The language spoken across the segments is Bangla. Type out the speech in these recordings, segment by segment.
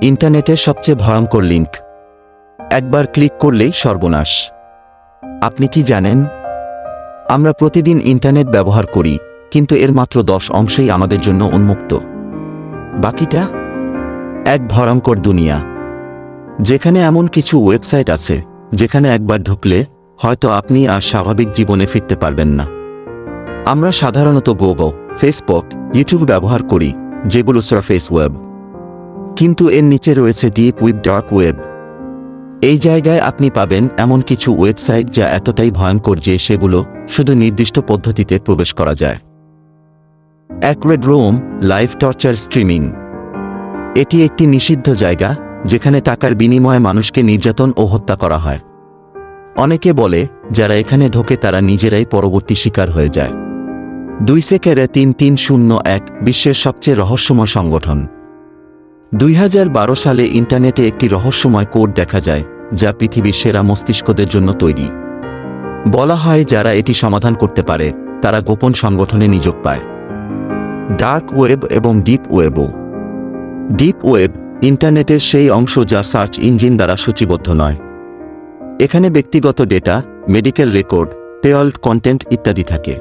ইন্টারনেটের সবচেয়ে ভয়ঙ্কর লিঙ্ক। একবার ক্লিক করলেই সর্বনাশ। আপনি কি জানেন, আমরা প্রতিদিন ইন্টারনেট ব্যবহার করি, কিন্তু এর মাত্র 10% আমাদের জন্য উন্মুক্ত। বাকিটা এক ভয়ঙ্কর দুনিয়া, যেখানে এমন কিছু ওয়েবসাইট আছে যেখানে একবার ঢুকলে হয়তো আপনি আর স্বাভাবিক জীবনে ফিরতে পারবেন না। আমরা সাধারণত গুগল, ফেসবুক, ইউটিউব ব্যবহার করি, যেগুলো সারফেস ওয়েব। কিন্তু এর নিচে রয়েছে ডিপ ওয়েব, ডার্ক ওয়েব। এই জায়গায় আপনি পাবেন এমন কিছু ওয়েবসাইট যা এতটাই ভয়ঙ্কর যে সেগুলো শুধু নির্দিষ্ট পদ্ধতিতে প্রবেশ করা যায়। এক red room, live torture streaming. এটি একটি নিষিদ্ধ জায়গা যেখানে টাকার বিনিময়ে মানুষকে নির্যাতন ও হত্যা করা হয়। অনেকে বলে যারা এখানে ঢোকে তারা নিজেরাই পরবর্তী শিকার হয়ে যায়। 2-3301 বিশ্বের সবচেয়ে রহস্যময় সংগঠন। 2012 সালে ইন্টারনেটে একটি রহস্যময় কোড দেখা যায় যা পৃথিবীর সেরা মস্তিষ্কদের জন্য তৈরি। বলা হয় যারা এটি সমাধান করতে পারে তারা গোপন সংগঠনে নিয়োগ পায়। ডার্ক ওয়েব এবং ডিপ ওয়েবও। ডিপ ওয়েব ইন্টারনেটের সেই অংশ যা সার্চ ইঞ্জিন দ্বারা সূচিবদ্ধ নয়। এখানে ব্যক্তিগত ডেটা, মেডিকেল রেকর্ড, পেয়ল্ড কন্টেন্ট ইত্যাদি থাকে।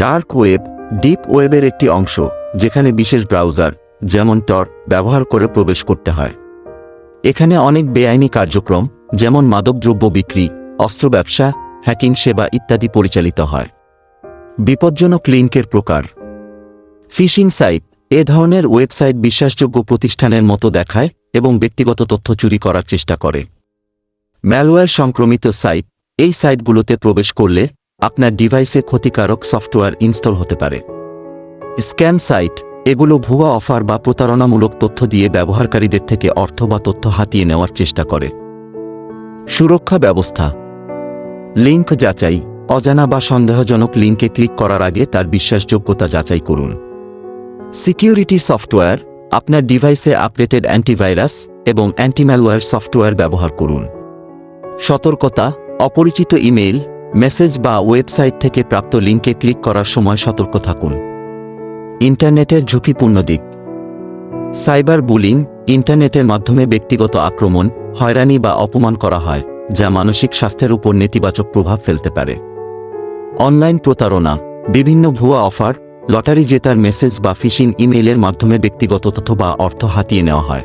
ডার্ক ওয়েব ডিপ ওয়েবের একটি অংশ যেখানে বিশেষ ব্রাউজার যেমন টর ব্যবহার করে প্রবেশ করতে হয়। এখানে অনেক বেআইনি কার্যক্রম যেমন মাদকদ্রব্য বিক্রি, অস্ত্র ব্যবসা, হ্যাকিং সেবা ইত্যাদি পরিচালিত হয়। বিপজ্জনক লিঙ্কের প্রকার। Phishing site. এ ধরনের ওয়েবসাইট বিশ্বাসযোগ্য প্রতিষ্ঠানের মতো দেখায় এবং ব্যক্তিগত তথ্য চুরি করার চেষ্টা করে। ম্যালওয়্যার সংক্রমিত সাইট। এই সাইটগুলোতে প্রবেশ করলে আপনার ডিভাইসে ক্ষতিকারক সফটওয়্যার ইনস্টল হতে পারে। Scam site. এগুলো ভুয়া অফার বা প্রতারণামূলক তথ্য দিয়ে ব্যবহারকারীদের থেকে অর্থ বা তথ্য হাতিয়ে নেওয়ার চেষ্টা করে। সুরক্ষা ব্যবস্থা। লিঙ্ক যাচাই। অজানা বা সন্দেহজনক লিঙ্কে ক্লিক করার আগে তার বিশ্বাসযোগ্যতা যাচাই করুন। Security software. আপনার ডিভাইসে আপডেটেড অ্যান্টিভাইরাস এবং অ্যান্টিম্যালওয়্যার সফটওয়্যার ব্যবহার করুন। সতর্কতা। অপরিচিত ইমেইল, মেসেজ বা ওয়েবসাইট থেকে প্রাপ্ত লিঙ্কে ক্লিক করার সময় সতর্ক থাকুন। ইন্টারনেটের ঝুঁকিপূর্ণ দিক। Cyber bullying. ইন্টারনেটের মাধ্যমে ব্যক্তিগত আক্রমণ, হয়রানি বা অপমান করা হয় যা মানসিক স্বাস্থ্যের উপর নেতিবাচক প্রভাব ফেলতে পারে। অনলাইন প্রতারণা। বিভিন্ন ভুয়া অফার, লটারি জেতার মেসেজ বা ফিশিং ইমেইলের মাধ্যমে ব্যক্তিগত তথ্য বা অর্থ হাতিয়ে নেওয়া হয়।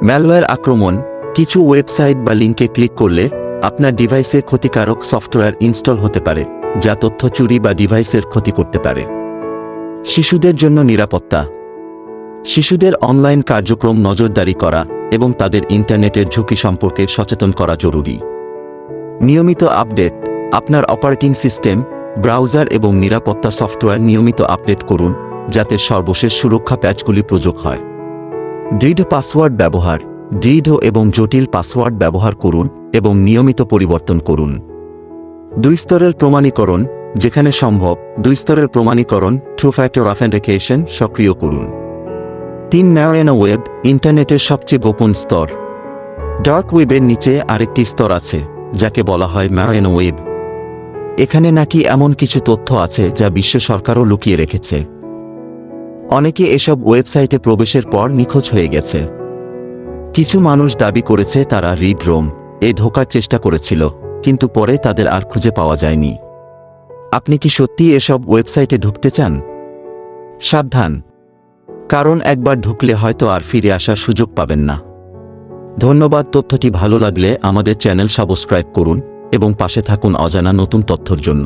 ম্যালওয়্যার আক্রমণ। কিছু ওয়েবসাইট বা লিঙ্কে ক্লিক করলে আপনার ডিভাইসে ক্ষতিকারক সফটওয়্যার ইনস্টল হতে পারে যা তথ্য চুরি বা ডিভাইসের ক্ষতি করতে পারে। শিশুদের জন্য নিরাপত্তা। শিশুদের অনলাইন কার্যক্রম নজরদারি করা এবং তাদের ইন্টারনেটের ঝুঁকি সম্পর্কে সচেতন করা জরুরি। নিয়মিত আপডেট। আপনার অপারেটিং সিস্টেম, ব্রাউজার এবং নিরাপত্তা সফটওয়্যার নিয়মিত আপডেট করুন যাতে সর্বশেষ সুরক্ষা প্যাচগুলি প্রযোগ হয়। দৃঢ় পাসওয়ার্ড ব্যবহার। দৃঢ় এবং জটিল পাসওয়ার্ড ব্যবহার করুন এবং নিয়মিত পরিবর্তন করুন। 2 স্তরের প্রমাণীকরণ। যেখানে সম্ভব 2 স্তরের প্রমাণীকরণ টু ফ্যাক্টর অথেন্টিকেশন সক্রিয় করুন। 3 ন্যারো ওয়েব। ইন্টারনেটের সবচেয়ে গোপন স্তর। ডার্ক ওয়েবের নিচে আরেকটি স্তর আছে যাকে বলা হয় ন্যারো ওয়েব। এখানে নাকি এমন কিছু তথ্য আছে যা বিশ্ব সরকারও লুকিয়ে রেখেছে। অনেকে এসব ওয়েবসাইটে প্রবেশের পর নিখোঁজ হয়ে গেছে। কিছু মানুষ দাবি করেছে তারা রিড রোম এ ঢোকার চেষ্টা করেছিল, কিন্তু পরে তাদের আর খুঁজে পাওয়া যায়নি। আপনি কি সত্যি এসব ওয়েবসাইটে ঢুকতে চান? সাবধান, কারণ একবার ঢুকলে হয়তো আর ফিরে আসার সুযোগ পাবেন না। ধন্যবাদ। তথ্যটি ভালো লাগলে আমাদের চ্যানেল সাবস্ক্রাইব করুন এবং পাশে থাকুন অজানা নতুন তথ্যের জন্য।